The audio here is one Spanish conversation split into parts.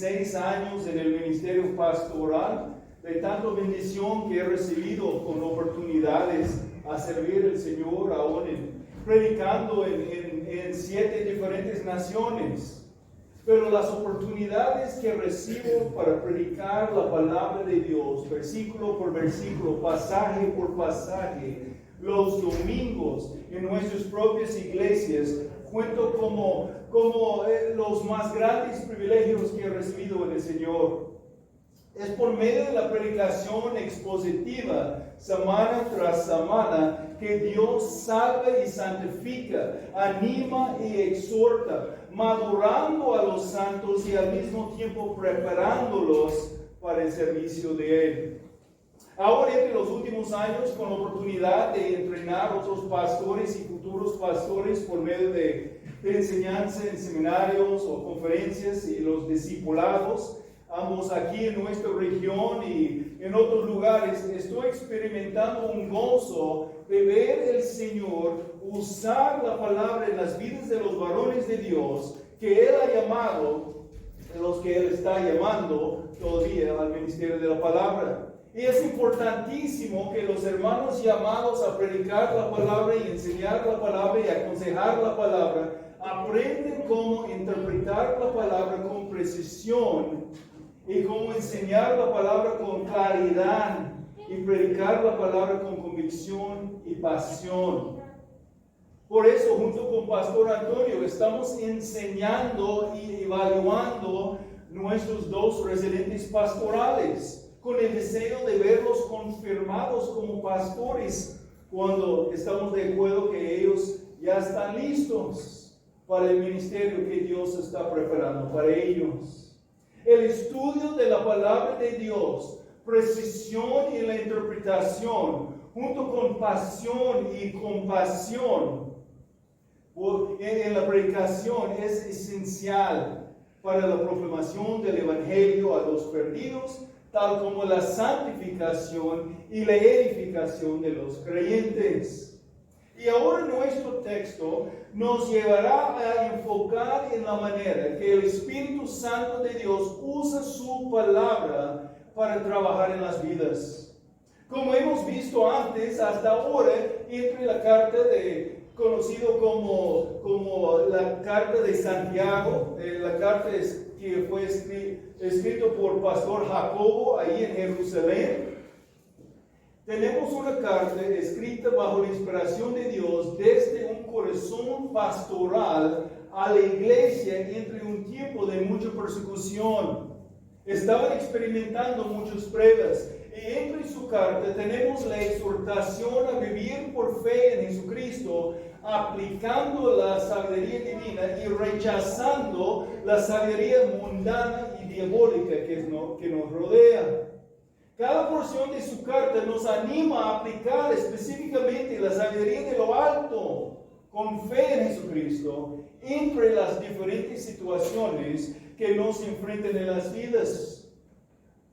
16 años en el ministerio pastoral, de tanta bendición que he recibido con oportunidades a servir al Señor, aún predicando en 7 diferentes naciones. Pero las oportunidades que recibo para predicar la palabra de Dios, versículo por versículo, pasaje por pasaje, los domingos en nuestras propias iglesias, cuento como los más grandes privilegios que he recibido en el Señor. Es por medio de la predicación expositiva, semana tras semana, que Dios salva y santifica, anima y exhorta, madurando a los santos y al mismo tiempo preparándolos para el servicio de Él. Ahora, entre los últimos años, con la oportunidad de entrenar otros pastores y futuros pastores por medio de enseñanza en seminarios o conferencias y los discipulados, ambos aquí en nuestra región y en otros lugares, estoy experimentando un gozo de ver el Señor usar la palabra en las vidas de los varones de Dios que Él ha llamado, de los que Él está llamando todavía al ministerio de la palabra. Y es importantísimo que los hermanos llamados a predicar la palabra y enseñar la palabra y aconsejar la palabra aprenden cómo interpretar la palabra con precisión y cómo enseñar la palabra con claridad y predicar la palabra con convicción y pasión. Por eso, junto con Pastor Antonio, estamos enseñando y evaluando nuestros 2 residentes pastorales, con el deseo de verlos confirmados como pastores cuando estamos de acuerdo que ellos ya están listos para el ministerio que Dios está preparando para ellos. El estudio de la palabra de Dios, precisión en la interpretación, junto con pasión y compasión en la predicación, es esencial para la proclamación del Evangelio a los perdidos, tal como la santificación y la edificación de los creyentes. Y ahora nuestro texto nos llevará a enfocar en la manera que el Espíritu Santo de Dios usa su palabra para trabajar en las vidas. Como hemos visto antes, hasta ahora, entre la carta conocido como la carta de Santiago, la carta que fue escrito por Pastor Jacobo ahí en Jerusalén. Tenemos una carta escrita bajo la inspiración de Dios desde un corazón pastoral a la iglesia entre un tiempo de mucha persecución. Estaban experimentando muchas pruebas. Y entre su carta tenemos la exhortación a vivir por fe en Jesucristo, aplicando la sabiduría divina y rechazando la sabiduría mundana y diabólica que nos rodea. Cada porción de su carta nos anima a aplicar específicamente la sabiduría de lo alto, con fe en Jesucristo, entre las diferentes situaciones que nos enfrentan en las vidas.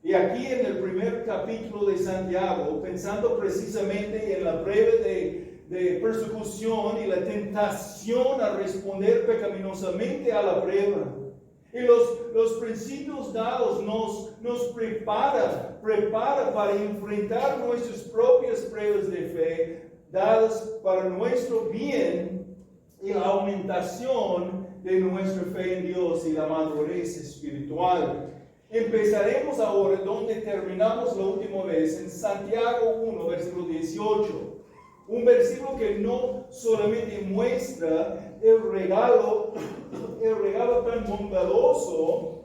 Y aquí en el primer capítulo de Santiago, pensando precisamente en la prueba de persecución y la tentación a responder pecaminosamente a la prueba. Y los principios dados nos prepara para enfrentar nuestras propias pruebas de fe, dadas para nuestro bien y la aumentación de nuestra fe en Dios y la madurez espiritual. Empezaremos ahora donde terminamos la última vez, en Santiago 1, versículo 18. Un versículo que no solamente muestra el regalo tan bondadoso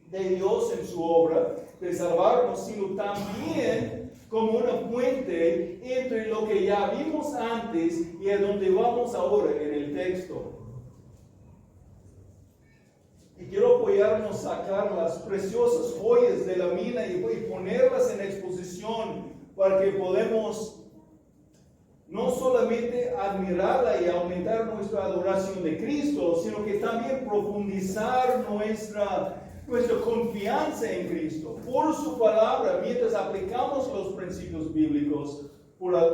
de Dios en su obra de salvarnos, sino también como una puente entre lo que ya vimos antes y a donde vamos ahora en el texto. Y quiero apoyarnos a sacar las preciosas joyas de la mina y ponerlas en exposición para que podamos no solamente admirarla y aumentar nuestra adoración de Cristo, sino que también profundizar nuestra confianza en Cristo por su palabra mientras aplicamos los principios bíblicos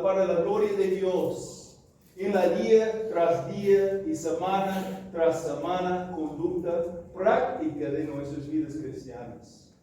para la gloria de Dios. En la día tras día y semana tras semana conducta práctica de nuestras vidas cristianas.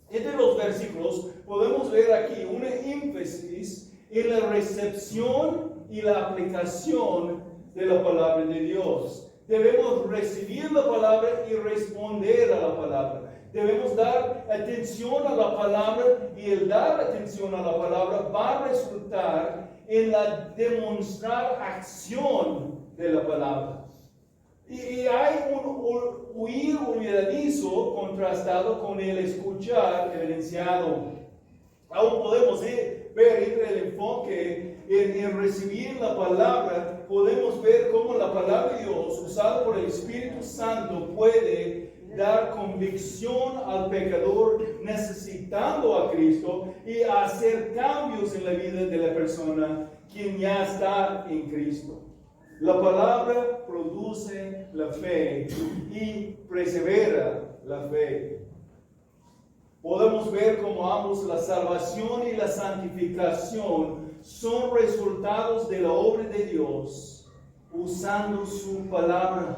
Entre los versículos podemos ver aquí un énfasis en la recepción y la aplicación de la palabra de Dios. Debemos recibir la palabra y responder a la palabra. Debemos dar atención a la palabra, y el dar atención a la palabra va a resultar en la demostrar acción de la palabra. Y hay un oír olvidadizo contrastado con el escuchar evidenciado. Aún podemos ver entre el enfoque en recibir la palabra, podemos ver cómo la palabra de Dios, usada por el Espíritu Santo, puede dar convicción al pecador necesitando a Cristo y hacer cambios en la vida de la persona quien ya está en Cristo. La palabra produce la fe y persevera la fe. Podemos ver cómo ambos, la salvación y la santificación, son resultados de la obra de Dios usando su palabra.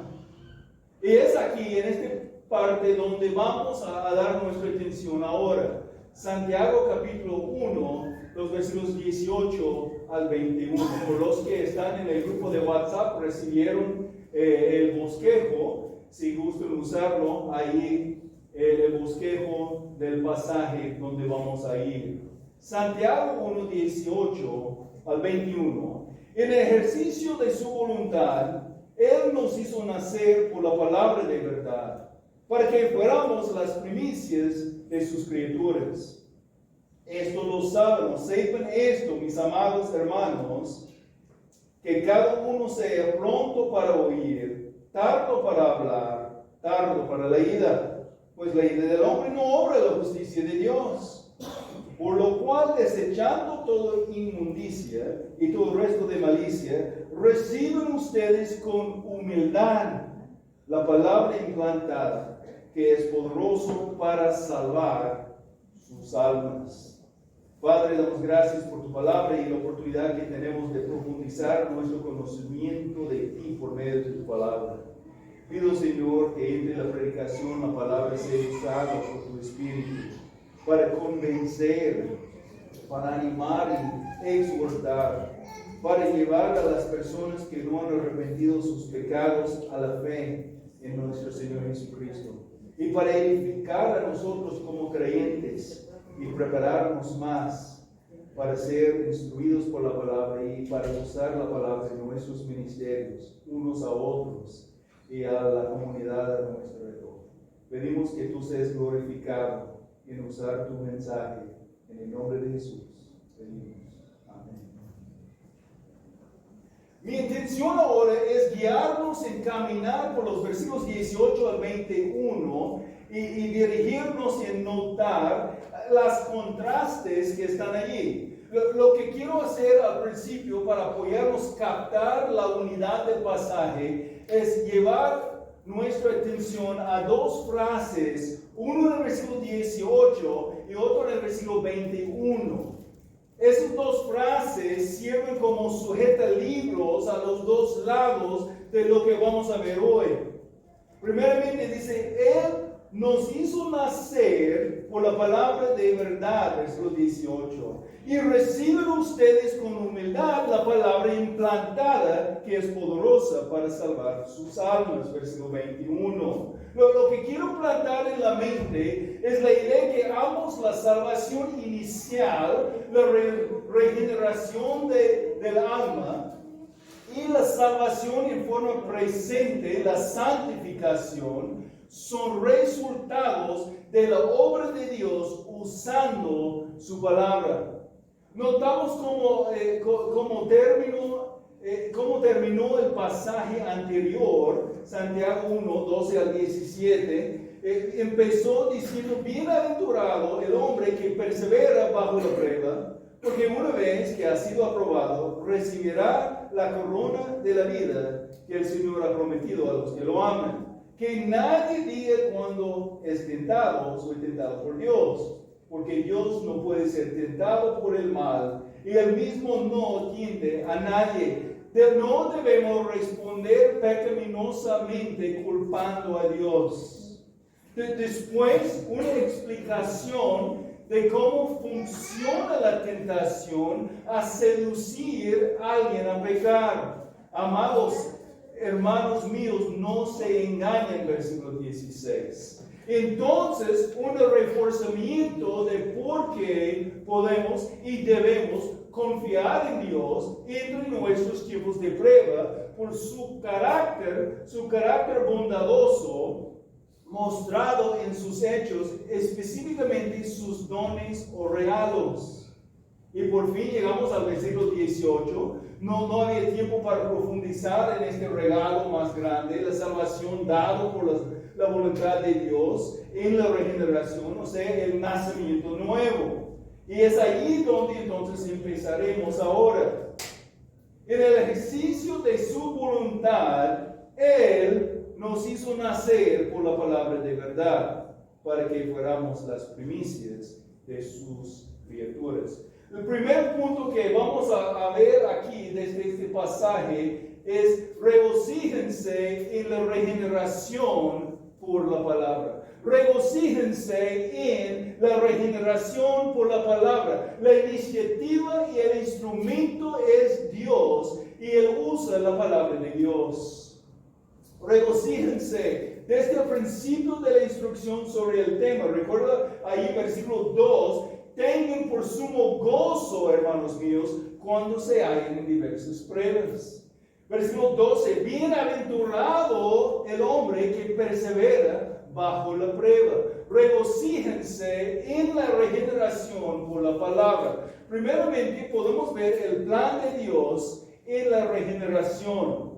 Y es aquí, en esta parte, donde vamos a dar nuestra atención ahora. Santiago capítulo 1, los versículos 18 al 21. Por los que están en el grupo de WhatsApp, recibieron el bosquejo. Si gustan usarlo, ahí el bosquejo del pasaje donde vamos a ir. Santiago 1, 18 al 21. En el ejercicio de su voluntad, Él nos hizo nacer por la palabra de verdad, para que fuéramos las primicias de sus criaturas. Esto lo sabemos, sepan esto, mis amados hermanos, que cada uno sea pronto para oír, tardo para hablar, tardo para la ira, pues la ira del hombre no obra la justicia de Dios. Por lo cual, desechando toda inmundicia y todo el resto de malicia, reciben ustedes con humildad la palabra implantada, que es poderoso para salvar sus almas. Padre, damos gracias por tu palabra y la oportunidad que tenemos de profundizar nuestro conocimiento de ti por medio de tu palabra. Pido, Señor, que entre la predicación la palabra sea usada por tu Espíritu para convencer, para animar y exhortar, para llevar a las personas que no han arrepentido sus pecados a la fe en nuestro Señor Jesucristo, y para edificar a nosotros como creyentes y prepararnos más para ser instruidos por la palabra y para usar la palabra en nuestros ministerios, unos a otros y a la comunidad a nuestro alrededor. Pedimos que tú seas glorificado en usar tu mensaje. En el nombre de Jesús pedimos. Amén. Mi intención ahora es guiarnos en caminar por los versículos 18 al 21 y dirigirnos en notar las contrastes que están allí. Lo que quiero hacer al principio para apoyarnos captar la unidad del pasaje es llevar nuestra atención a dos frases, uno en el versículo 18 y otro en el versículo 21. Esas dos frases sirven como sujetalibros a los dos lados de lo que vamos a ver hoy. Primeramente dice, Él nos hizo nacer por la palabra de verdad, versículo 18, y reciben ustedes con humildad la palabra implantada, que es poderosa para salvar sus almas, versículo 21. Lo que quiero plantar en la mente es la idea que ambos, la salvación inicial, la regeneración del alma, y la salvación en forma presente, la santificación, son resultados de la obra de Dios usando su palabra. Notamos cómo terminó el pasaje anterior, Santiago 1, 12 al 17. Empezó diciendo, bienaventurado el hombre que persevera bajo la prueba, porque una vez que ha sido aprobado, recibirá la corona de la vida que el Señor ha prometido a los que lo aman. Que nadie diga cuando es tentado, soy tentado por Dios, porque Dios no puede ser tentado por el mal, y Él mismo no tiende a nadie. No debemos responder pecaminosamente culpando a Dios. Después, una explicación de cómo funciona la tentación a seducir a alguien a pecar. Amados hermanos míos, no se engañen, versículo 16. Entonces, un reforzamiento de por qué podemos y debemos confiar en Dios entre nuestros tiempos de prueba por su carácter bondadoso mostrado en sus hechos, específicamente sus dones o regalos. Y por fin llegamos al versículo 18. No había tiempo para profundizar en este regalo más grande, la salvación dado por la voluntad de Dios en la regeneración, o sea, el nacimiento nuevo. Y es ahí donde entonces empezaremos ahora. En el ejercicio de su voluntad, Él nos hizo nacer por la palabra de verdad, para que fuéramos las primicias de sus criaturas. El primer punto que vamos a ver aquí desde este pasaje es regocíjense en la regeneración por la palabra. Regocíjense en la regeneración por la palabra. La iniciativa y el instrumento es Dios y Él usa la palabra de Dios. Regocíjense desde el principio de la instrucción sobre el tema. Recuerda ahí versículo 2. Tengan por sumo gozo, hermanos míos, cuando se hallen en diversas pruebas. Versículo 12. Bienaventurado el hombre que persevera bajo la prueba. Regocíjense en la regeneración por la palabra. Primeramente podemos ver el plan de Dios en la regeneración.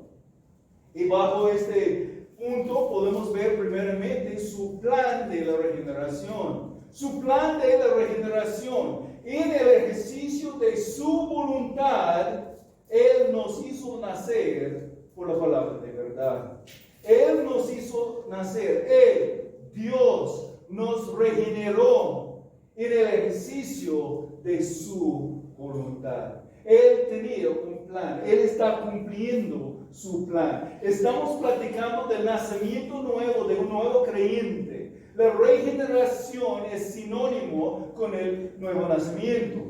Y bajo este punto podemos ver primeramente su plan de la regeneración. Su plan de la regeneración. En el ejercicio de su voluntad, Él nos hizo nacer por la palabra de verdad. Él nos hizo nacer. Él, Dios, nos regeneró en el ejercicio de su voluntad. Él tenía un plan. Él está cumpliendo su plan. Estamos platicando del nacimiento nuevo de un nuevo creyente. La regeneración es sinónimo con el nuevo nacimiento.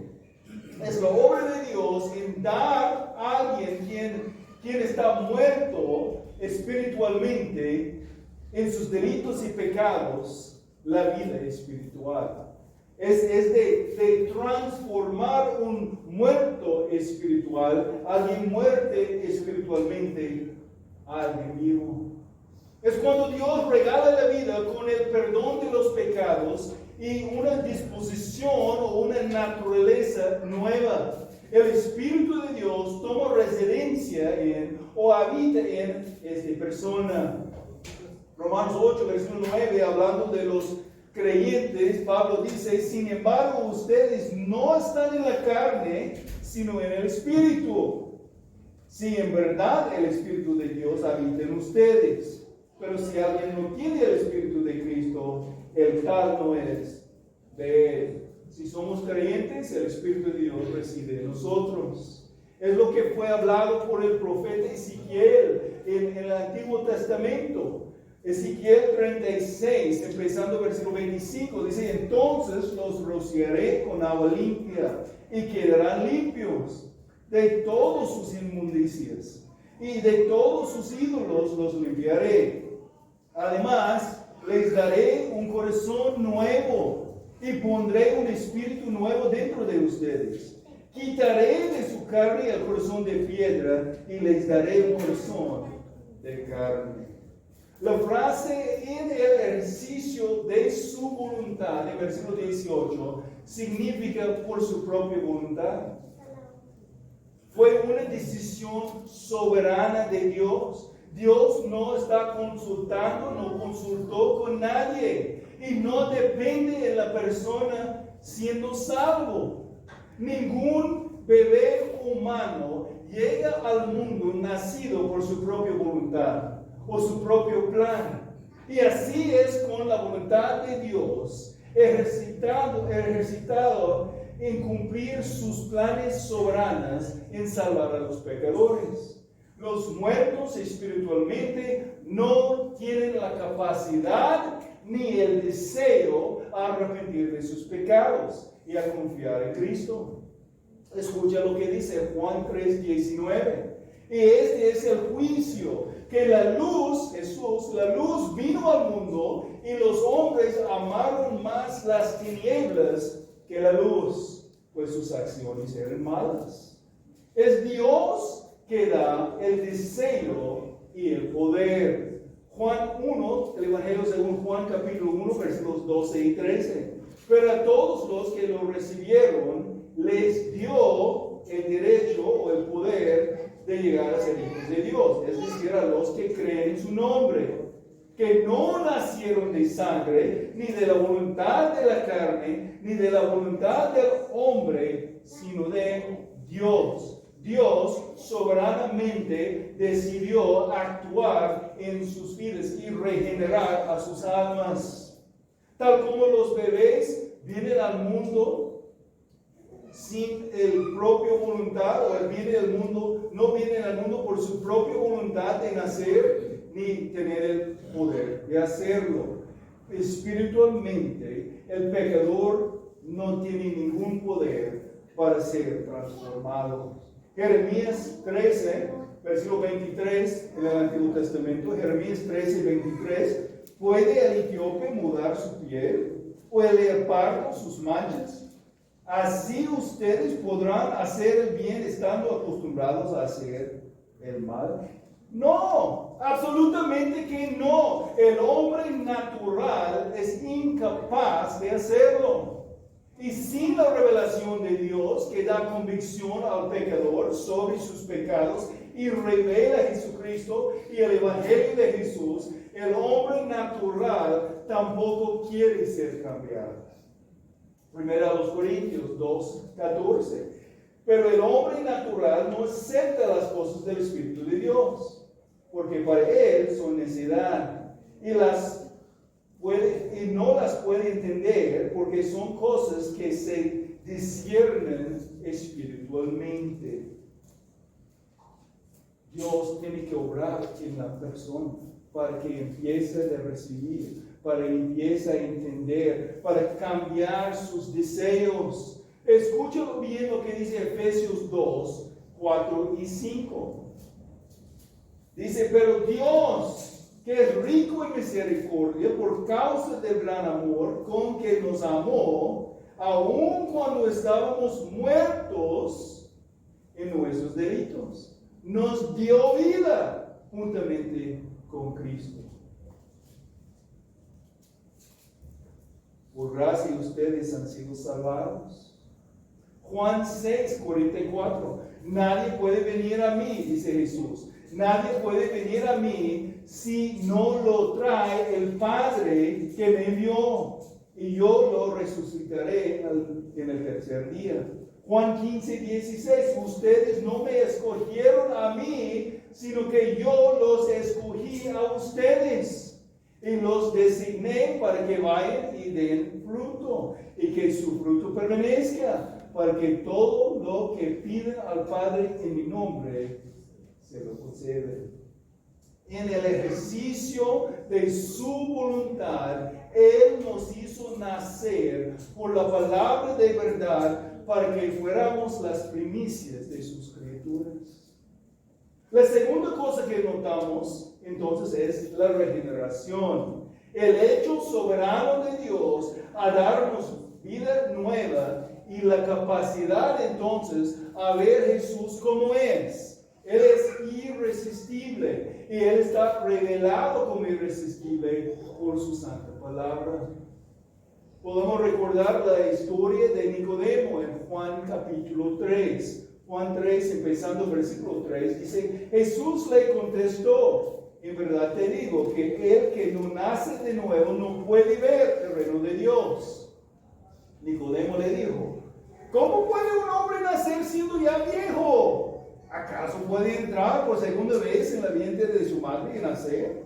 Es la obra de Dios en dar a alguien quien está muerto espiritualmente en sus delitos y pecados la vida espiritual. Es de transformar un muerto espiritual, alguien muerte espiritualmente, a alguien vivo. Es cuando Dios regala la vida con el perdón de los pecados y una disposición o una naturaleza nueva. El Espíritu de Dios toma residencia en o habita en esta persona. Romanos 8, versículo 9, hablando de los creyentes, Pablo dice: sin embargo, ustedes no están en la carne, sino en el Espíritu. Si en verdad el Espíritu de Dios habita en ustedes. Pero si alguien no tiene el Espíritu de Cristo, el tal no es de Él. Si somos creyentes, el Espíritu de Dios reside en nosotros. Es lo que fue hablado por el profeta Ezequiel en el Antiguo Testamento. Ezequiel 36, empezando versículo 25, dice: entonces los rociaré con agua limpia y quedarán limpios de todas sus inmundicias, y de todos sus ídolos los limpiaré. Además, les daré un corazón nuevo y pondré un espíritu nuevo dentro de ustedes. Quitaré de su carne el corazón de piedra y les daré un corazón de carne. La frase en el ejercicio de su voluntad, en versículo 18, significa por su propia voluntad. Fue una decisión soberana de Dios. Dios no está consultando, no consultó con nadie y no depende de la persona siendo salvo. Ningún bebé humano llega al mundo nacido por su propia voluntad o su propio plan. Y así es con la voluntad de Dios, ejercitado en cumplir sus planes soberanos en salvar a los pecadores. Los muertos espiritualmente no tienen la capacidad ni el deseo a arrepentir de sus pecados y a confiar en Cristo. Escucha lo que dice Juan 3:19. Y este es el juicio, que la luz, Jesús, la luz vino al mundo y los hombres amaron más las tinieblas que la luz, pues sus acciones eran malas. Es Dios que da el deseo y el poder. Juan 1, el Evangelio según Juan capítulo 1, versículos 12 y 13. Pero a todos los que lo recibieron, les dio el derecho o el poder de llegar a ser hijos de Dios, es decir, a los que creen en su nombre, que no nacieron de sangre, ni de la voluntad de la carne, ni de la voluntad del hombre, sino de Dios. Dios soberanamente decidió actuar en sus vidas y regenerar a sus almas. Tal como los bebés vienen al mundo sin el propio voluntad, o no vienen al mundo por su propia voluntad de nacer, ni tener el poder de hacerlo. Espiritualmente, el pecador no tiene ningún poder para ser transformado. Jeremías 13, versículo 23, en el Antiguo Testamento, Jeremías 13, 23, ¿puede el etíope mudar su piel? ¿O el leopardo sus manchas? Así ustedes podrán hacer el bien estando acostumbrados a hacer el mal. No, absolutamente que no. El hombre natural es incapaz de hacerlo. Y sin la revelación de Dios que da convicción al pecador sobre sus pecados y revela a Jesucristo y el Evangelio de Jesús, el hombre natural tampoco quiere ser cambiado. Primera a los Corintios 2:14. Pero el hombre natural no acepta las cosas del Espíritu de Dios, porque para él son necedad, y no las puede entender, porque son cosas que se disciernen espiritualmente. Dios tiene que obrar en la persona para que empiece a recibir, para que empiece a entender, para cambiar sus deseos. Escúchalo bien lo que dice Efesios 2, 4 y 5. Dice, pero Dios, que es rico en misericordia, por causa del gran amor con que nos amó, aun cuando estábamos muertos en nuestros delitos, nos dio vida juntamente con Cristo. Por gracia ustedes han sido salvados. Juan 6, 44. Nadie puede venir a mí, dice Jesús. Nadie puede venir a mí si no lo trae el Padre que me envió. Y yo lo resucitaré en el tercer día. Juan 15, 16. Ustedes no me escogieron a mí, sino que yo los escogí a ustedes. Y los designé para que vayan y den fruto, y que su fruto permanezca, para que todo lo que piden al Padre en mi nombre se lo concede. En el ejercicio de su voluntad, Él nos hizo nacer por la palabra de verdad, para que fuéramos las primicias de sus criaturas. La segunda cosa que notamos entonces es la regeneración. El hecho soberano de Dios a darnos vida nueva y la capacidad entonces a ver a Jesús como es. Él es irresistible y Él está revelado como irresistible por su santa palabra. Podemos recordar la historia de Nicodemo en Juan capítulo 3. Juan 3, empezando el versículo 3, dice, Jesús le contestó, en verdad te digo que el que no nace de nuevo no puede ver el reino de Dios. Nicodemo le dijo, ¿cómo puede un hombre nacer siendo ya viejo? ¿Acaso puede entrar por segunda vez en la vientre de su madre y nacer?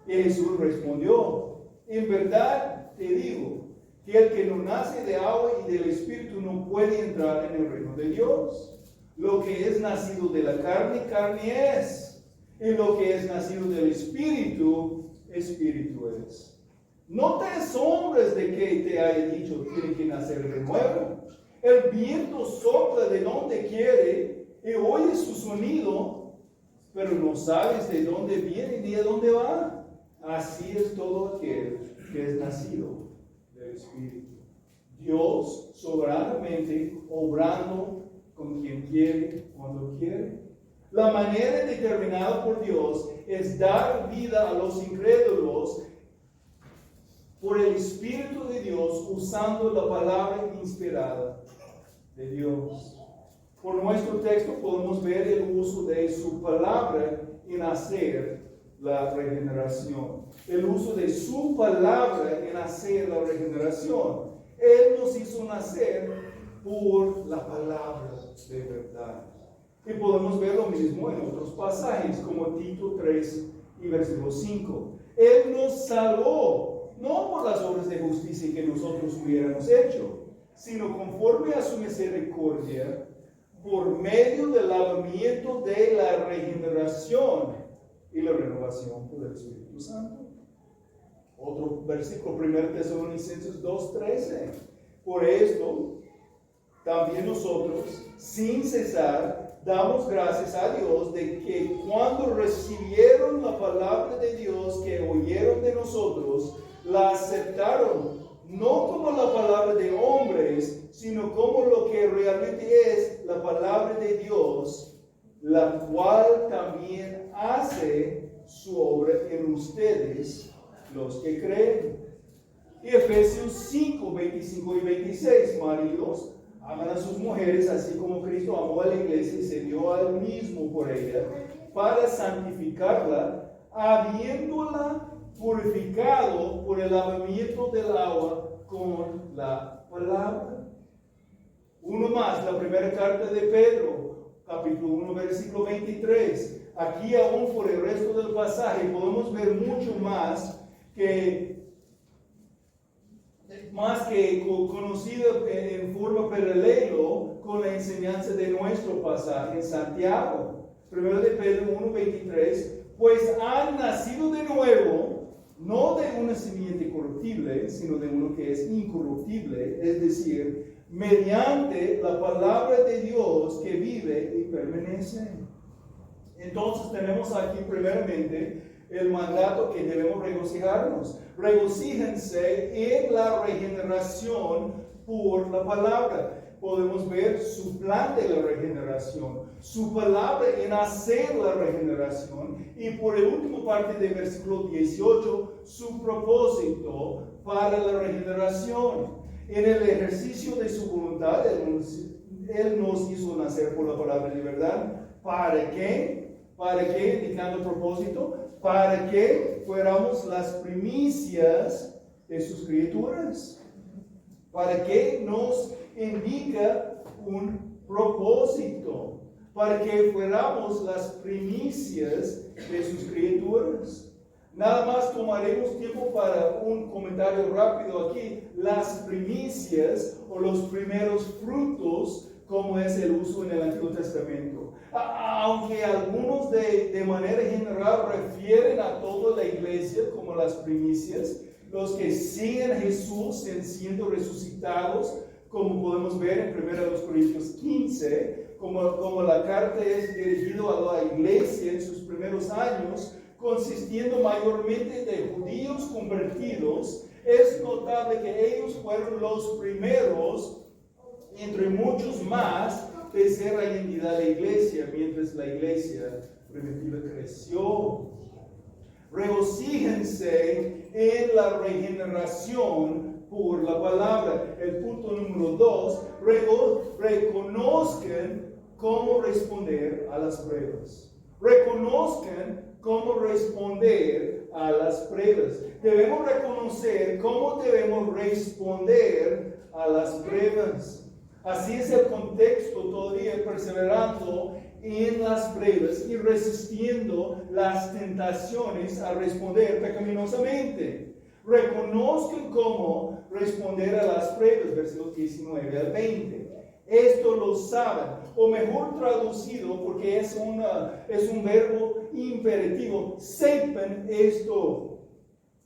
Y Jesús respondió, en verdad te digo que el que no nace de agua y del Espíritu no puede entrar en el reino de Dios. Lo que es nacido de la carne, carne es. Y lo que es nacido del Espíritu, Espíritu es. No te asombres de que te haya dicho, tiene que nacer de nuevo. El viento sopla de donde quiere y oyes su sonido, pero no sabes de dónde viene ni de dónde va. Así es todo aquel que es nacido del Espíritu. Dios soberanamente obrando con quien quiere, cuando quiere. La manera determinada por Dios es dar vida a los incrédulos por el Espíritu de Dios, usando la palabra inspirada de Dios. Por nuestro texto podemos ver el uso de su palabra en hacer la regeneración. El uso de su palabra en hacer la regeneración. Él nos hizo nacer por la palabra de verdad. Y podemos ver lo mismo en otros pasajes, como Tito 3 y versículo 5. Él nos salvó, no por las obras de justicia que nosotros hubiéramos hecho, sino conforme a su misericordia, por medio del lavamiento de la regeneración y la renovación por el Espíritu Santo. Otro versículo, 1 Tesalonicenses 2:13. Por esto, también nosotros, sin cesar, damos gracias a Dios de que cuando recibieron la palabra de Dios que oyeron de nosotros, la aceptaron, no como la palabra de hombres, sino como lo que realmente es la palabra de Dios, la cual también hace su obra en ustedes, los que creen. Y Efesios 5, 25 y 26, maridos, aman a sus mujeres así como Cristo amó a la iglesia y se dio a él mismo por ella, para santificarla, habiéndola purificado por el lavamiento del agua con la palabra. Uno más, la primera carta de Pedro, capítulo 1, versículo 23. Aquí aún por el resto del pasaje podemos ver mucho más que conocido en forma paralelo con la enseñanza de nuestro pasaje en Santiago. Primero de Pedro 1:23, pues han nacido de nuevo, no de una simiente corruptible, sino de uno que es incorruptible, es decir, mediante la palabra de Dios que vive y permanece. Entonces tenemos aquí primeramente el mandato que debemos regocijarnos. Regocíjense en la regeneración por la palabra. Podemos ver su plan de la regeneración, su palabra en hacer la regeneración, y por el último parte del versículo 18, su propósito para la regeneración. En el ejercicio de su voluntad, Él nos hizo nacer por la palabra de verdad. ¿Para qué? ¿Para qué? Indicando propósito. Para que fuéramos las primicias de sus criaturas. Para que nos indica un propósito. Para que fuéramos las primicias de sus criaturas. Nada más tomaremos tiempo para un comentario rápido aquí. Las primicias o los primeros frutos, como es el uso en el Antiguo Testamento. Aunque algunos de manera general refieren a toda la iglesia como las primicias, los que siguen a Jesús siendo resucitados, como podemos ver en 1 Corintios 15, como la carta es dirigida a la iglesia en sus primeros años, consistiendo mayormente de judíos convertidos, es notable que ellos fueron los primeros, entre muchos más, de ser la identidad de la iglesia, mientras la iglesia primitiva creció. Regocíjense en la regeneración por la palabra. El punto número 2, reconozcan cómo responder a las pruebas. Reconozcan cómo responder a las pruebas. Debemos reconocer cómo debemos responder a las pruebas. Así es el contexto todavía, perseverando en las pruebas y resistiendo las tentaciones a responder pecaminosamente. Reconozcan cómo responder a las pruebas, versículos 19 al 20. Esto lo saben, o mejor traducido, porque es un verbo imperativo, sepan esto.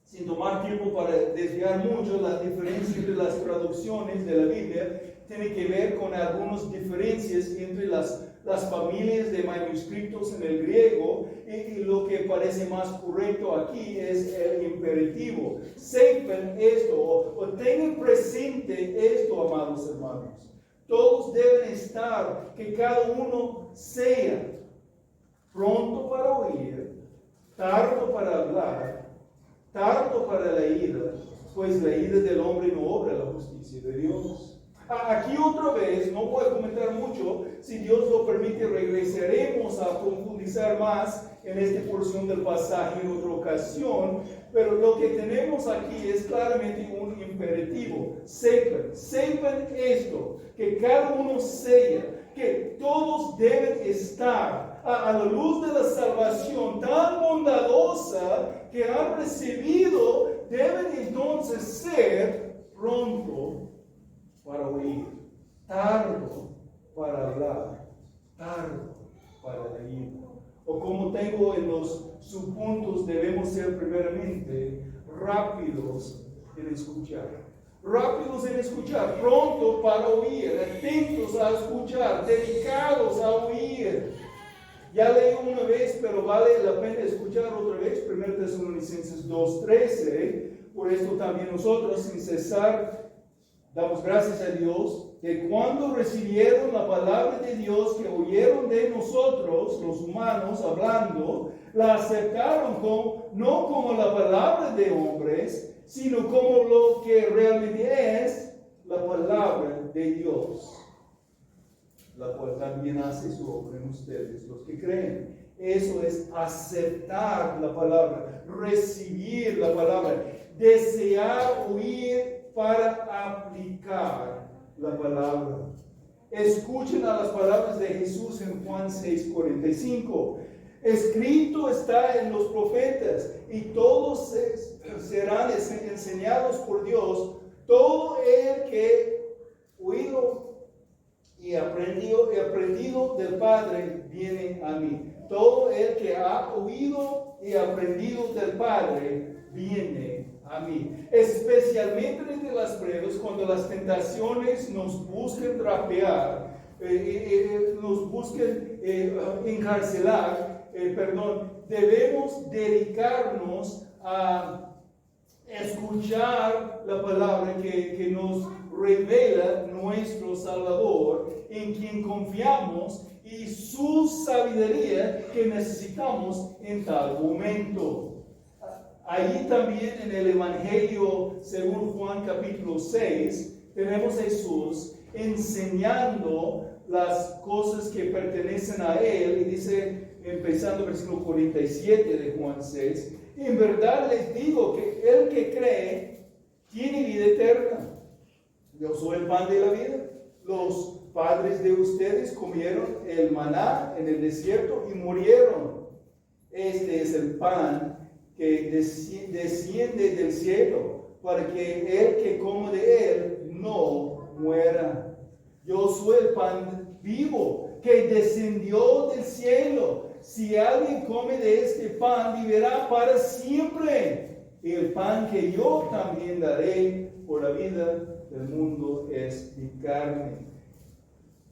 sin tomar tiempo para desviar mucho, la diferencia entre las traducciones de la Biblia tiene que ver con algunas diferencias entre las familias de manuscritos en el griego, y lo que parece más correcto aquí es el imperativo. Sepan esto, o tengan presente esto, amados hermanos. Todos deben estar, que cada uno sea pronto para oír, tardo para hablar, tardo para la ira, pues la ira del hombre no obra la justicia de Dios. Aquí otra vez, no voy a comentar mucho, si Dios lo permite regresaremos a profundizar más en esta porción del pasaje en otra ocasión, pero lo que tenemos aquí es claramente un imperativo. Sepan esto, que cada uno sea, que todos deben estar a la luz de la salvación tan bondadosa que han recibido, deben entonces ser pronto para oír, tardo para hablar, tardo para leer. O como tengo en los subpuntos, debemos ser primeramente rápidos en escuchar. Rápidos en escuchar, pronto para oír, atentos a escuchar, dedicados a oír. Ya leí una vez, pero vale la pena escuchar otra vez, 1 Tesalonicenses 2:13. Por esto también nosotros, sin cesar, damos gracias a Dios, que cuando recibieron la palabra de Dios que oyeron de nosotros, los humanos, hablando, la aceptaron no como la palabra de hombres, sino como lo que realmente es la palabra de Dios, la cual también hace su obra en ustedes, los que creen. Eso es aceptar la palabra, recibir la palabra, desear oír para aplicar la palabra. Escuchen a las palabras de Jesús en Juan 6:45. Escrito está en los profetas, y todos serán enseñados por Dios. Todo el que oído y aprendido del Padre viene a mí. Todo el que ha oído y aprendido del Padre viene a mí. Especialmente entre las pruebas, cuando las tentaciones nos buscan trapear, nos buscan encarcelar, debemos dedicarnos a escuchar la palabra que nos revela nuestro Salvador, en quien confiamos, y su sabiduría que necesitamos en tal momento. Allí también en el Evangelio según Juan capítulo 6 tenemos a Jesús enseñando las cosas que pertenecen a Él, y dice, empezando el versículo 47 de Juan 6, en verdad les digo que el que cree tiene vida eterna. Yo soy el pan de la vida. Los padres de ustedes comieron el maná en el desierto y murieron. Este es el pan que desciende del cielo, para que el que come de él no muera. Yo soy el pan vivo que descendió del cielo. Si alguien come de este pan, vivirá para siempre. Y el pan que yo también daré por la vida del mundo es mi carne.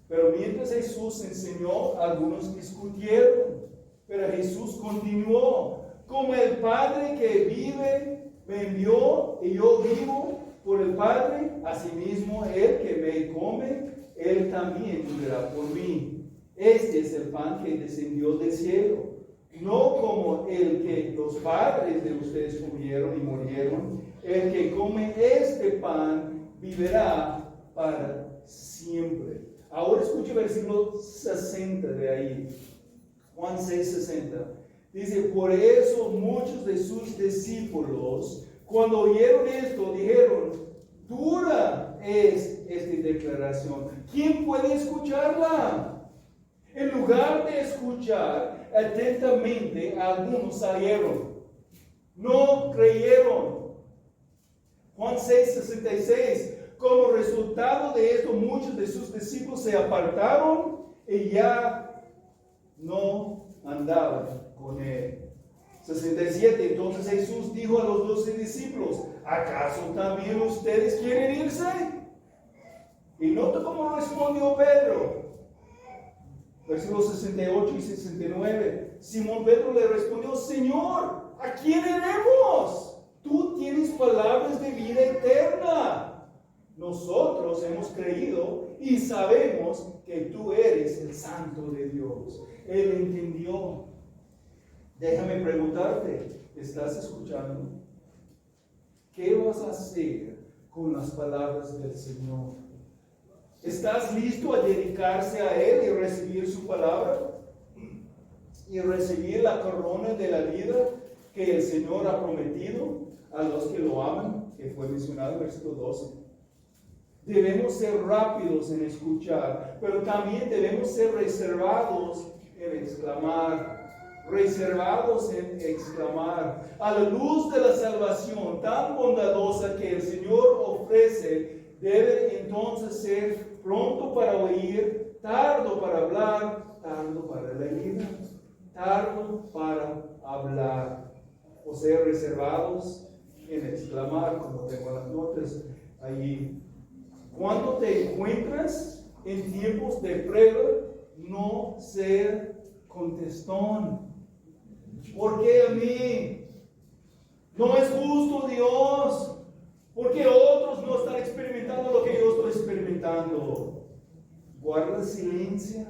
Pero mientras Jesús enseñó, algunos discutieron. Pero Jesús continuó: como el Padre que vive me envió, y yo vivo por el Padre, asimismo el que me come, él también vivirá por mí. Este es el pan que descendió del cielo, no como el que los padres de ustedes comieron y murieron. El que come este pan vivirá para siempre. Ahora escuche el versículo 60 de ahí, Juan 6:60. Dice: por eso muchos de sus discípulos, cuando oyeron esto, dijeron: dura es esta declaración, ¿quién puede escucharla? En lugar de escuchar atentamente, algunos salieron, no creyeron. Juan 6:66. Como resultado de esto, muchos de sus discípulos se apartaron y ya no andaban con él. 67. Entonces Jesús dijo a los 12 discípulos: ¿acaso también ustedes quieren irse? Y nota cómo respondió Pedro. Versículos 68 y 69. Simón Pedro le respondió: Señor, ¿a quién iremos? Tú tienes palabras de vida eterna. Nosotros hemos creído y sabemos que tú eres el Santo de Dios. Él entendió. Déjame preguntarte, ¿estás escuchando? ¿Qué vas a hacer con las palabras del Señor? ¿Estás listo a dedicarse a Él y recibir su palabra? Y recibir la corona de la vida que el Señor ha prometido a los que lo aman, que fue mencionado en versículo 12. Debemos ser rápidos en escuchar, pero también debemos ser reservados en exclamar. Reservados en exclamar. A la luz de la salvación tan bondadosa que el Señor ofrece, debe entonces ser pronto para oír, tardo para hablar, tardo para leer, tardo para hablar. O sea, reservados en exclamar, como tengo las notas allí. Cuando te encuentras en tiempos de prueba, no ser contestón. ¿Por qué a mí? No es justo, Dios. Porque otros no están experimentando lo que yo estoy experimentando. Guarda silencio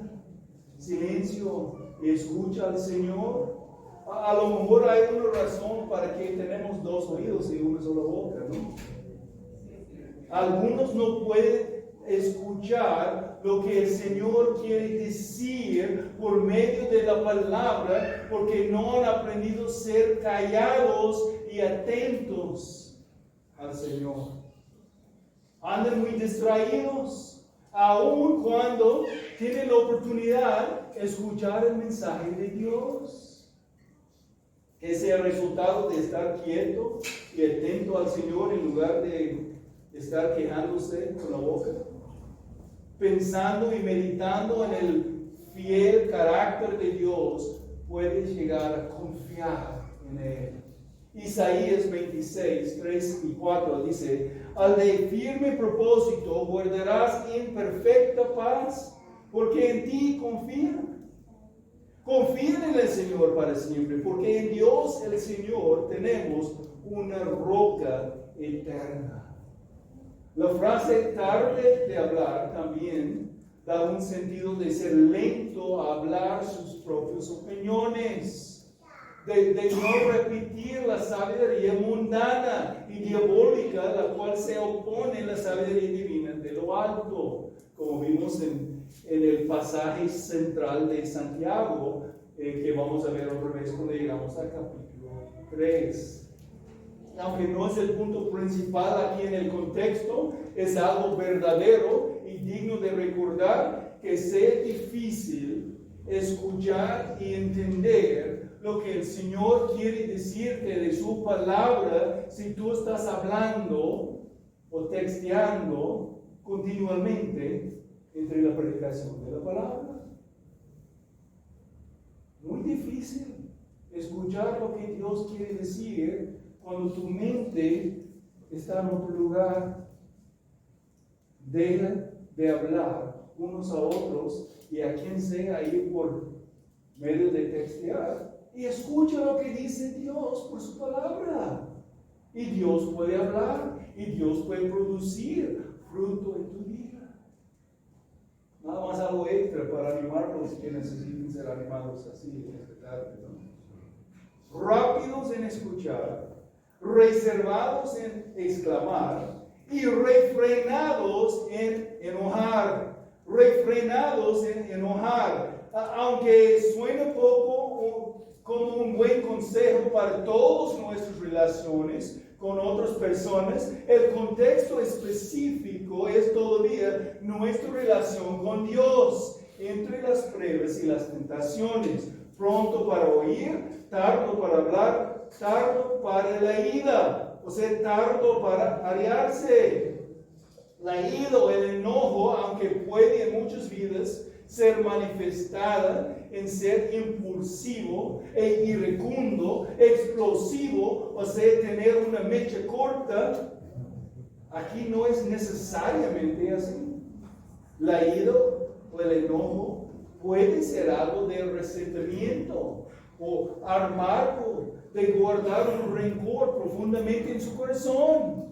y escucha al Señor. A lo mejor hay una razón para que tenemos dos oídos y una sola boca, ¿no? Algunos no pueden escuchar lo que el Señor quiere decir por medio de la palabra, porque no han aprendido a ser callados y atentos al Señor. Andan muy distraídos, aun cuando tienen la oportunidad de escuchar el mensaje de Dios. Que sea el resultado de estar quieto y atento al Señor en lugar de estar quejándose con la boca, pensando y meditando en el fiel carácter de Dios, puedes llegar a confiar en Él. Isaías 26, 3 y 4 dice: al de firme propósito guardarás en perfecta paz, porque en ti confían. Confíen en el Señor para siempre, porque en Dios el Señor tenemos una roca eterna. La frase tarde de hablar también da un sentido de ser lento a hablar sus propias opiniones, de no repetir la sabiduría mundana y diabólica, la cual se opone a la sabiduría divina de lo alto, como vimos en el pasaje central de Santiago, que vamos a ver otra vez cuando llegamos al capítulo 3. Aunque no es el punto principal aquí en el contexto, es algo verdadero y digno de recordar que sea difícil escuchar y entender lo que el Señor quiere decirte de su palabra si tú estás hablando o texteando continuamente entre la predicación de la palabra. Muy difícil escuchar lo que Dios quiere decir cuando tu mente está en otro lugar. Deja de hablar unos a otros y a quien sea ahí por medio de textear y escucha lo que dice Dios por su palabra. Y Dios puede hablar y Dios puede producir fruto en tu vida. Nada más algo extra para animarlos que necesiten ser animados así en esta tarde, ¿no? Rápidos en escuchar, reservados en exclamar y refrenados en enojar. Refrenados en enojar. Aunque suene poco como un buen consejo para todas nuestras relaciones con otras personas, el contexto específico es todavía nuestra relación con Dios, entre las pruebas y las tentaciones, pronto para oír, tardo para hablar, tardo para la ira, o sea, tardo para airarse. La ira o el enojo, aunque puede en muchas vidas ser manifestada en ser impulsivo e iracundo, explosivo, o sea, tener una mecha corta. Aquí no es necesariamente así. La ira o el enojo puede ser algo de resentimiento o amargo, de guardar un rencor profundamente en su corazón.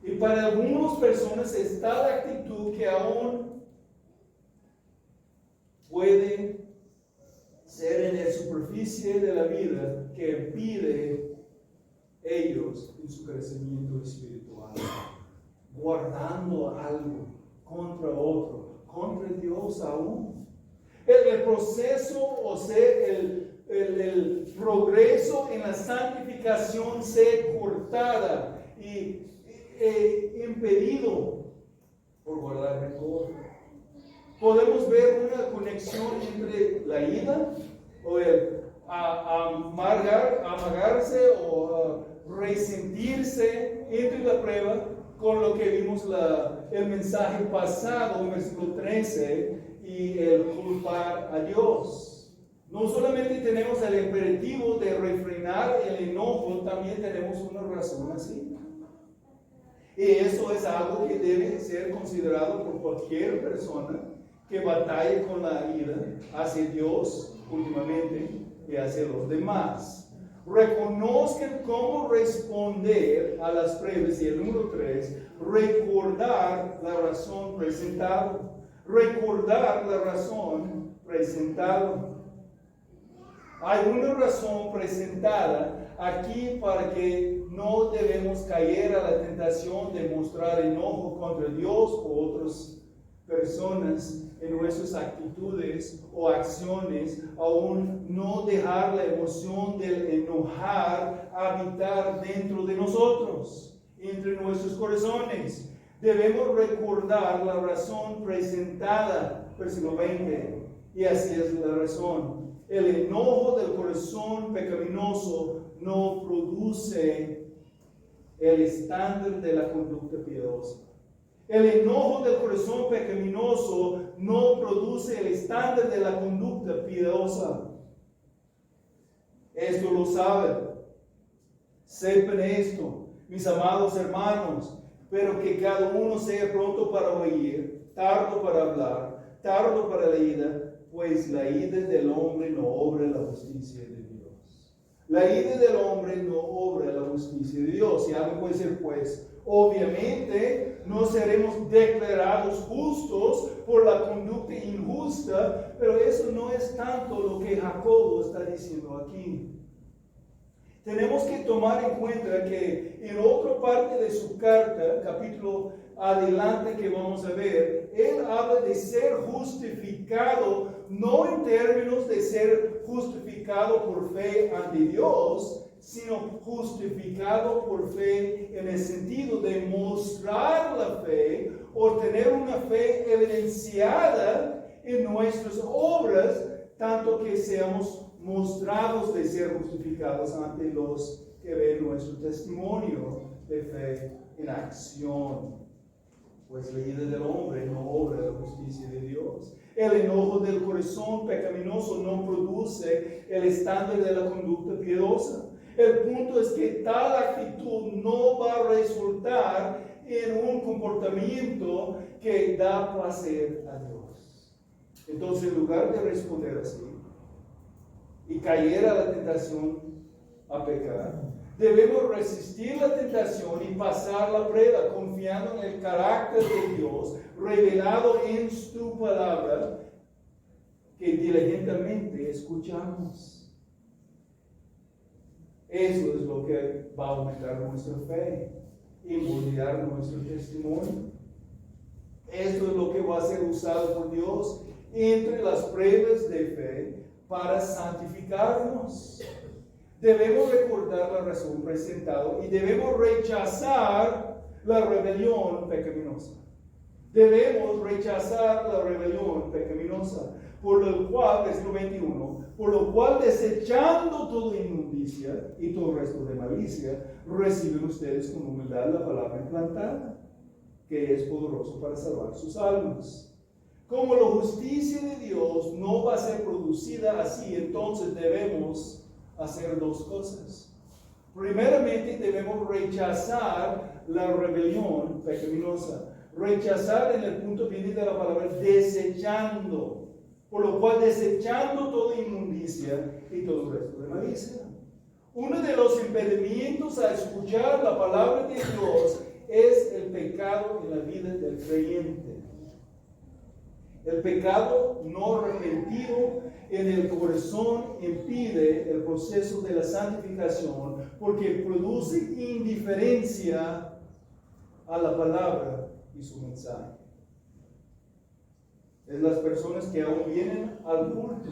Y para algunas personas está la actitud que aún puede ser en la superficie de la vida que impide ellos en su crecimiento espiritual, guardando algo contra otro, contra Dios aún. El proceso, o sea, el progreso en la santificación se cortada y impedido por guardar rencor. Podemos ver una conexión entre la ira o el amargarse o resentirse entre la prueba con lo que vimos el mensaje pasado, versículo 13, y el culpar a Dios. No solamente tenemos el imperativo de refrenar el enojo, también tenemos una razón así. Y eso es algo que debe ser considerado por cualquier persona que batalle con la ira hacia Dios últimamente y hacia los demás. Reconozcan cómo responder a las pruebas. Y el número 3, recordar la razón presentada. Recordar la razón presentada. Hay una razón presentada aquí para que no debemos caer a la tentación de mostrar enojo contra Dios o otras personas en nuestras actitudes o acciones, aún no dejar la emoción del enojar habitar dentro de nosotros, entre nuestros corazones. Debemos recordar la razón presentada, versículo 20, y así es la razón. El enojo del corazón pecaminoso no produce el estándar de la conducta piadosa. El enojo del corazón pecaminoso no produce el estándar de la conducta piadosa. Esto lo saben. Sepan esto, mis amados hermanos, pero que cada uno sea pronto para oír, tardo para hablar, tardo para la ira, pues la ira del hombre no obra la justicia de Dios. La ira del hombre no obra la justicia de Dios. Y algo puede ser, pues, obviamente no seremos declarados justos por la conducta injusta, pero eso no es tanto lo que Jacobo está diciendo aquí. Tenemos que tomar en cuenta que en otra parte de su carta, capítulo adelante que vamos a ver, él habla de ser justificado, no en términos de ser justificado por fe ante Dios, sino justificado por fe en el sentido de mostrar la fe o tener una fe evidenciada en nuestras obras, tanto que seamos mostrados de ser justificados ante los que ven nuestro testimonio de fe en acción. Pues la ira del hombre no obra la justicia de Dios. El enojo del corazón pecaminoso no produce el estándar de la conducta piadosa. El punto es que tal actitud no va a resultar en un comportamiento que da placer a Dios. Entonces, en lugar de responder así y caer a la tentación a pecar, debemos resistir la tentación y pasar la prueba, confiando en el carácter de Dios revelado en su palabra, que diligentemente escuchamos. Eso es lo que va a aumentar nuestra fe y moldear nuestro testimonio. Esto es lo que va a ser usado por Dios entre las pruebas de fe para santificarnos. Debemos recordar la razón presentada y debemos rechazar la rebelión pecaminosa. Debemos rechazar la rebelión pecaminosa, por lo cual, versículo 21, por lo cual desechando toda inmundicia y todo resto de malicia, reciben ustedes con humildad la palabra implantada, que es poderoso para salvar sus almas. Como la justicia de Dios no va a ser producida así, entonces debemos hacer dos cosas. Primeramente debemos rechazar la rebelión pecaminosa. Rechazar en el punto viene de la palabra desechando. Por lo cual desechando toda inmundicia y todo el resto de malicia. Uno de los impedimentos a escuchar la palabra de Dios es el pecado en la vida del creyente. El pecado no arrepentido en el corazón impide el proceso de la santificación porque produce indiferencia a la palabra y su mensaje. Es las personas que aún vienen al culto,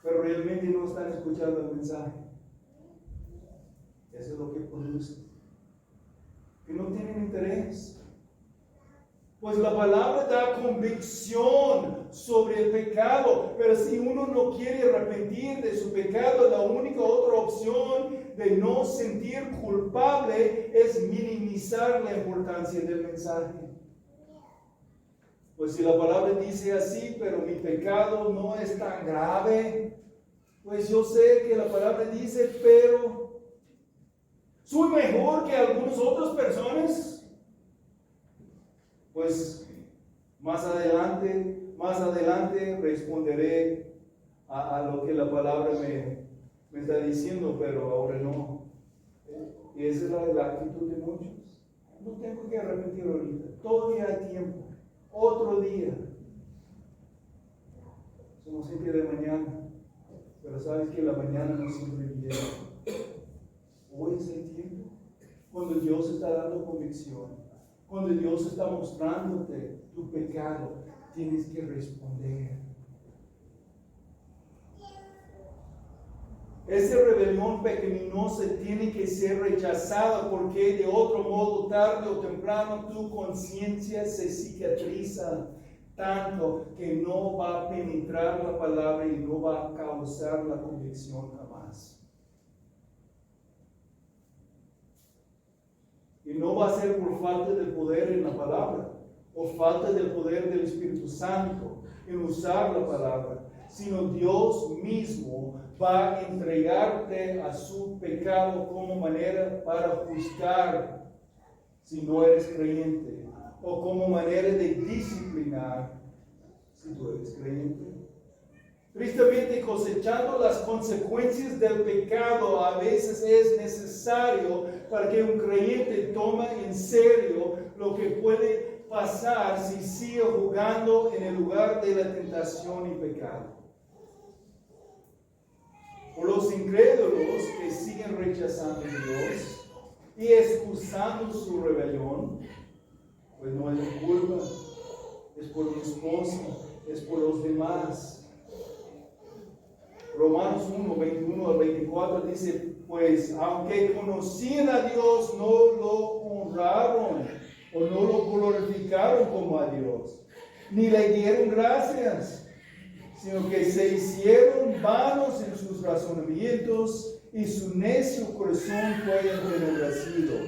pero realmente no están escuchando el mensaje. Eso es lo que produce. Que no tienen interés. Pues la palabra da convicción sobre el pecado, pero si uno no quiere arrepentir de su pecado, la única otra opción de no sentir culpable es minimizar la importancia del mensaje. Pues si la palabra dice así, pero mi pecado no es tan grave, pues yo sé que la palabra dice, pero soy mejor que algunas otras personas. Pues más adelante responderé a lo que la palabra me está diciendo, pero ahora no. Y esa es la actitud de muchos. No tengo que arrepentir ahorita, todavía hay tiempo, otro día. Somos gente de mañana, pero sabes que la mañana no siempre viene. Hoy es el tiempo, cuando Dios está dando convicción. Cuando Dios está mostrándote tu pecado, tienes que responder. Esa rebelión pecaminosa tiene que ser rechazada porque de otro modo, tarde o temprano, tu conciencia se cicatriza tanto que no va a penetrar la palabra y no va a causar la convicción jamás. Y no va a ser por falta del poder en la palabra, o falta del poder del Espíritu Santo en usar la palabra, sino Dios mismo va a entregarte a su pecado como manera para juzgar si no eres creyente, o como manera de disciplinar si tú eres creyente. Tristemente, cosechando las consecuencias del pecado a veces es necesario para que un creyente tome en serio lo que puede pasar si sigue jugando en el lugar de la tentación y pecado. Por los incrédulos que siguen rechazando a Dios y excusando su rebelión, pues no es mi culpa, es por mi esposa, es por los demás. Romanos 1, 21 al 24 dice, pues aunque conocían a Dios, no lo honraron o no lo glorificaron como a Dios, ni le dieron gracias, sino que se hicieron vanos en sus razonamientos y su necio corazón fue entenebrecido.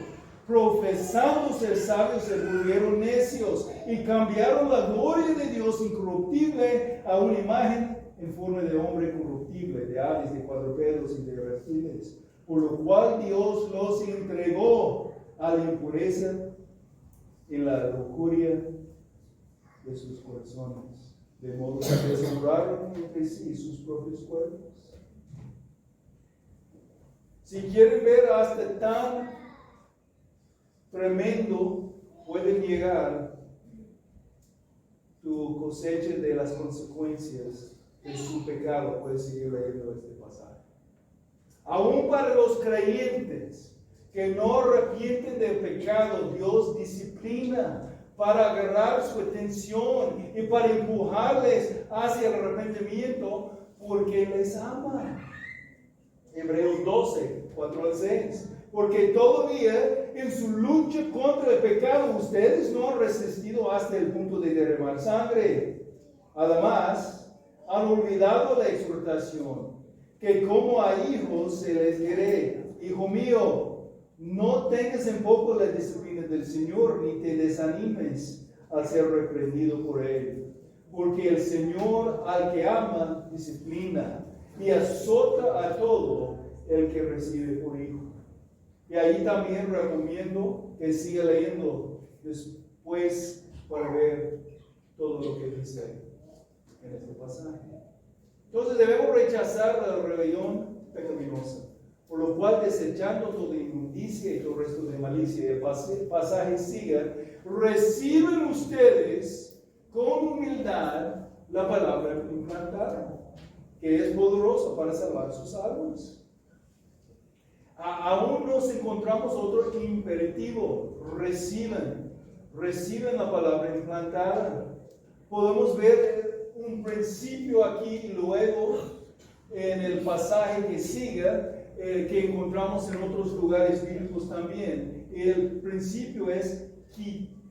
Profesando ser sabios, se volvieron necios y cambiaron la gloria de Dios incorruptible a una imagen en forma de hombre corruptible, de aves, de cuadrúpedos y de reptiles, por lo cual Dios los entregó a la impureza y la lujuria de sus corazones, de modo que deshonraron entre sí sus propios cuerpos. Si quieren ver hasta tan tremendo pueden llegar tu cosecha de las consecuencias de su pecado, puedes seguir leyendo este pasaje. Aún para los creyentes que no arrepienten del pecado, Dios disciplina para agarrar su atención y para empujarles hacia el arrepentimiento porque les ama. Hebreos 12, 4 al 6. Porque todavía en su lucha contra el pecado ustedes no han resistido hasta el punto de derramar sangre. Además, han olvidado la exhortación, que como a hijos se les diré, hijo mío, no tengas en poco la disciplina del Señor, ni te desanimes al ser reprendido por Él. porque el Señor al que ama disciplina y azota a todo el que recibe por hijo. Y ahí también recomiendo que siga leyendo después para ver todo lo que dice en este pasaje. Entonces debemos rechazar la rebelión pecaminosa, por lo cual desechando toda inmundicia y todo resto de malicia. El pasaje sigue: reciben ustedes con humildad la palabra implantada, que es poderosa para salvar sus almas. Aún nos encontramos otro imperativo: reciben la palabra implantada. Podemos ver un principio aquí y luego en el pasaje que sigue, que encontramos en otros lugares bíblicos también. El principio es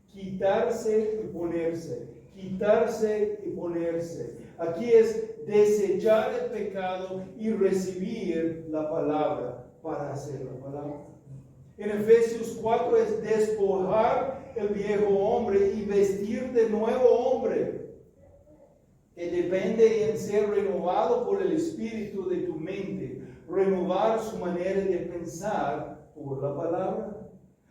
quitarse y ponerse. Quitarse y ponerse. Aquí es desechar el pecado y recibir la palabra para hacer la palabra. En Efesios 4 es despojar el viejo hombre y vestir de nuevo hombre, que depende en ser renovado por el espíritu de tu mente, renovar su manera de pensar por la palabra.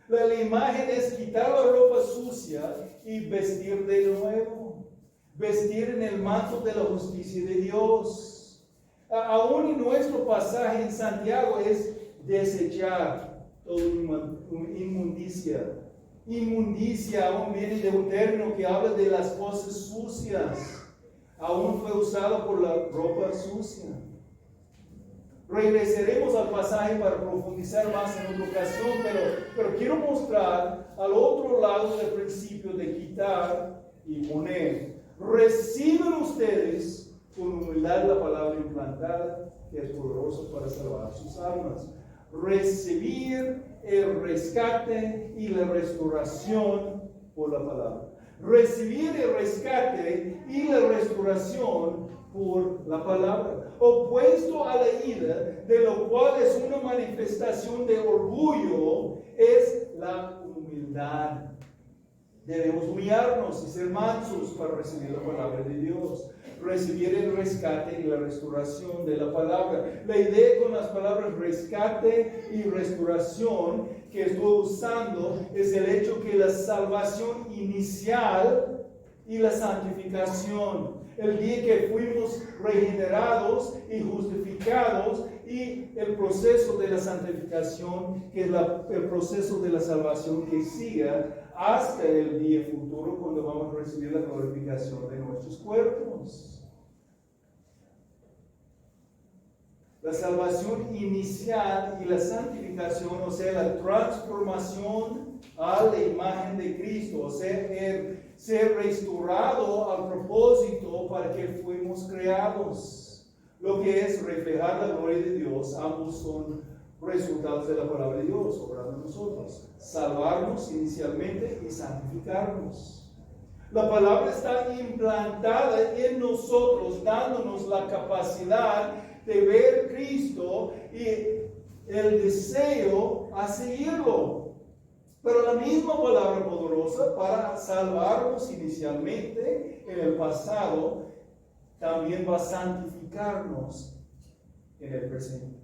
La imagen es quitar la ropa sucia y vestir de nuevo, vestir en el manto de la justicia de Dios. Aún en nuestro pasaje en Santiago es desechar toda inmundicia. Inmundicia aún viene de un término que habla de las cosas sucias. Aún fue usado por la ropa sucia. Regresaremos al pasaje para profundizar más en otra ocasión, pero quiero mostrar al otro lado del principio de quitar y poner. Reciben ustedes con humildad la palabra implantada, que es poderosa para salvar sus almas. Recibir el rescate y la restauración por la palabra. Recibir el rescate y la restauración por la palabra. Opuesto a la ira, de lo cual es una manifestación de orgullo, es la humildad. Debemos humillarnos y ser mansos para recibir la palabra de Dios. Recibir el rescate y la restauración de la palabra. La idea con las palabras rescate y restauración que estoy usando es el hecho que la salvación inicial y la santificación, el día que fuimos regenerados y justificados, y el proceso de la santificación, que es el proceso de la salvación que siga hasta el día futuro, cuando vamos a recibir la glorificación de nuestros cuerpos. La salvación inicial y la santificación, o sea, la transformación a la imagen de Cristo, o sea, ser restaurado al propósito para que fuimos creados. Lo que es reflejar la gloria de Dios, ambos son resultados de la palabra de Dios obrando en nosotros. Salvarnos inicialmente y santificarnos. La palabra está implantada en nosotros, dándonos la capacidad de ver Cristo y el deseo a seguirlo. Pero la misma palabra poderosa para salvarnos inicialmente en el pasado también va a santificarnos en el presente.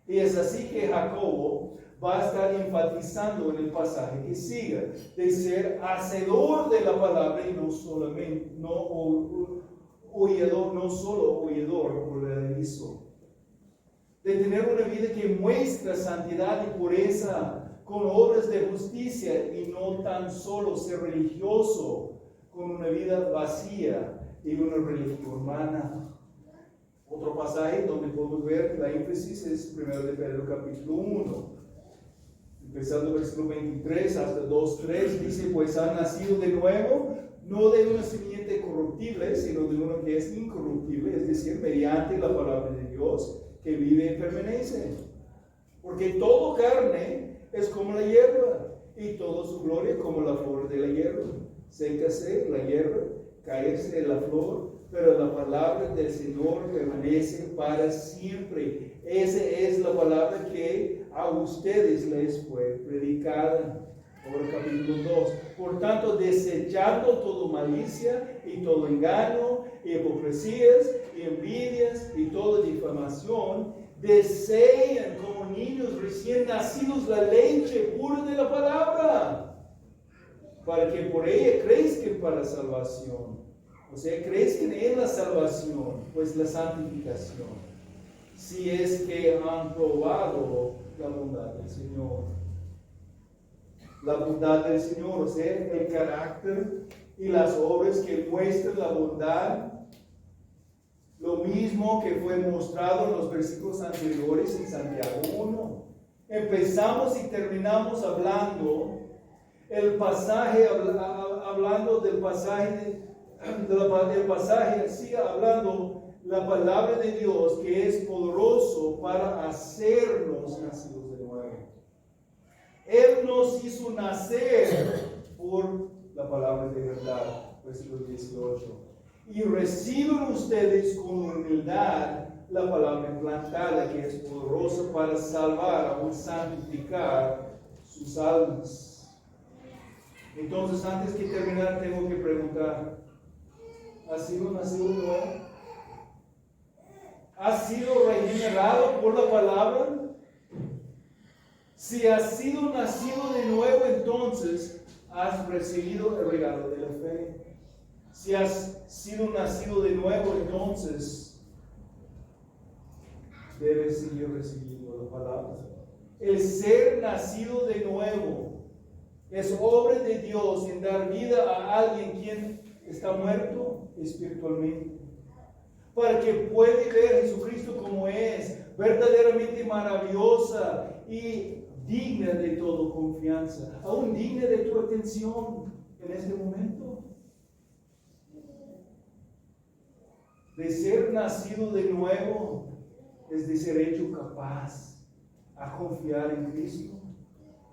Y es así que Jacobo va a estar enfatizando en el pasaje que sigue, de ser hacedor de la palabra y no solamente, oidor, no solo oidor olvidadizo. De tener una vida que muestra santidad y pureza con obras de justicia y no tan solo ser religioso con una vida vacía y una religión humana. Otro pasaje donde podemos ver la énfasis es 1 de Pedro capítulo 1. Empezando versículo 23 hasta 2:3, dice: pues han nacido de nuevo, no de una simiente corruptible, sino de uno que es incorruptible, es decir, mediante la palabra de Dios, que vive y permanece. Porque todo carne es como la hierba, y toda su gloria como la flor de la hierba. Sécase la hierba, cáese la flor, pero la palabra del Señor permanece para siempre. Esa es la palabra que a ustedes les fue predicada. Ahora capítulo 2. Por tanto, desechando toda malicia y todo engaño, y hipocresías, y envidias, y toda difamación, deseen como niños recién nacidos la leche pura de la palabra, para que por ella crezcan para salvación. O sea, crezcan en la salvación, pues la santificación, si es que han probado la bondad del Señor. La bondad del Señor, o sea, el carácter y las obras que muestran la bondad, lo mismo que fue mostrado en los versículos anteriores en Santiago 1. Empezamos y terminamos hablando el pasaje, hablando del pasaje, del pasaje, sigue hablando la palabra de Dios que es poderoso para hacernos nacidos de nuevo. Él nos hizo nacer por la palabra de verdad, versículo 18. Y reciben ustedes con humildad la palabra implantada que es poderosa para salvar, aún santificar sus almas. Entonces, antes que terminar, tengo que preguntar, ¿has sido nacido de nuevo? ¿Has sido regenerado por la palabra? Si has sido nacido de nuevo, entonces has recibido el regalo de la fe. Si has sido nacido de nuevo, entonces debes seguir recibiendo la palabra. El ser nacido de nuevo es obra de Dios en dar vida a alguien quien está muerto espiritualmente, para que pueda ver a Jesucristo como es, verdaderamente maravillosa y digna de toda confianza, aún digna de tu atención en este momento. De ser nacido de nuevo es de ser hecho capaz a confiar en Cristo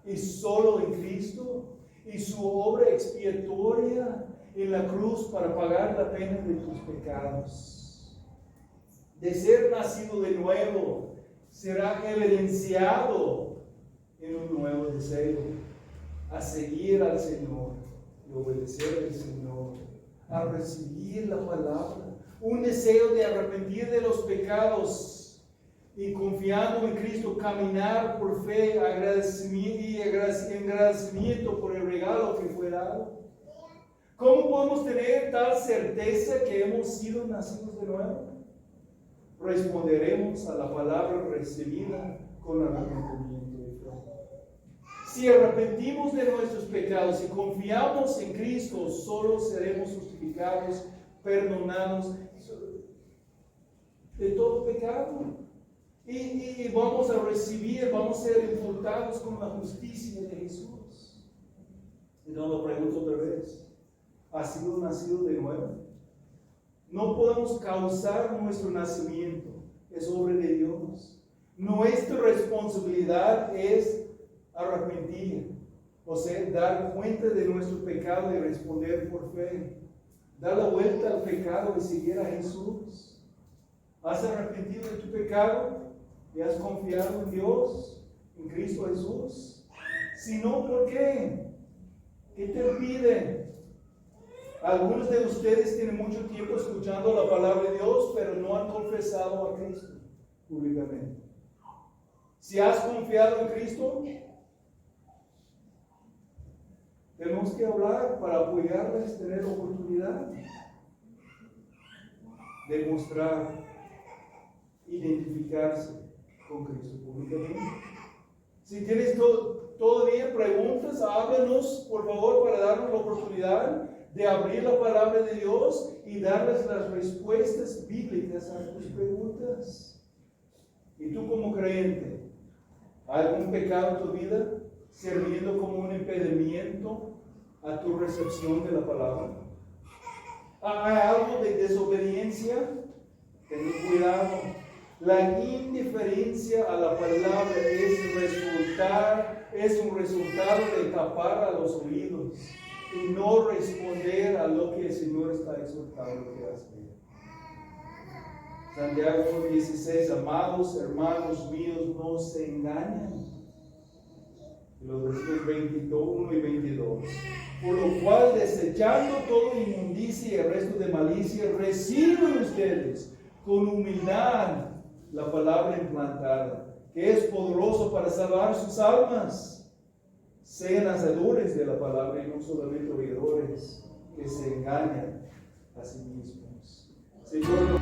y solo en Cristo y su obra expiatoria en la cruz para pagar la pena de tus pecados. De ser nacido de nuevo será evidenciado en un nuevo deseo a seguir al Señor y obedecer al Señor, a recibir la palabra, un deseo de arrepentir de los pecados y confiando en Cristo, caminar por fe, agradecimiento por el regalo que fue dado. ¿Cómo podemos tener tal certeza que hemos sido nacidos de nuevo? Responderemos a la palabra recibida con arrepentimiento. Si arrepentimos de nuestros pecados y confiamos en Cristo, solo seremos justificados, perdonados de todo pecado. Y vamos a recibir, vamos a ser imputados con la justicia de Jesús. Y no lo pregunto otra vez. ¿Has sido nacido de nuevo? No podemos causar nuestro nacimiento. Es obra de Dios. Nuestra responsabilidad es arrepentir, o sea, dar cuenta de nuestro pecado y responder por fe, dar la vuelta al pecado y seguir a Jesús. ¿Has arrepentido de tu pecado y has confiado en Dios, en Cristo Jesús? Si no, ¿por qué? ¿Qué te impide? Algunos de ustedes tienen mucho tiempo escuchando la palabra de Dios, pero no han confesado a Cristo públicamente. Si has confiado en Cristo, tenemos que hablar para apoyarles, tener oportunidad de mostrar, identificarse con Cristo públicamente. Si tienes todavía preguntas, háblanos por favor para darnos la oportunidad de abrir la palabra de Dios y darles las respuestas bíblicas a tus preguntas. Y tú como creyente, ¿hay algún pecado en tu vida sirviendo como un impedimento a tu recepción de la palabra? ¿Hay algo de desobediencia? Ten cuidado. La indiferencia a la palabra es un resultado de tapar a los oídos y no responder a lo que el Señor está exhortando que hacer. Santiago 1:16, amados hermanos míos, no se engañen. los versículos 21 y 22. Por lo cual, desechando toda inmundicia y el resto de malicia, reciben ustedes con humildad la palabra implantada, que es poderoso para salvar sus almas. Sean hacedores de la palabra y no solamente oidores, que se engañan a sí mismos. Señor,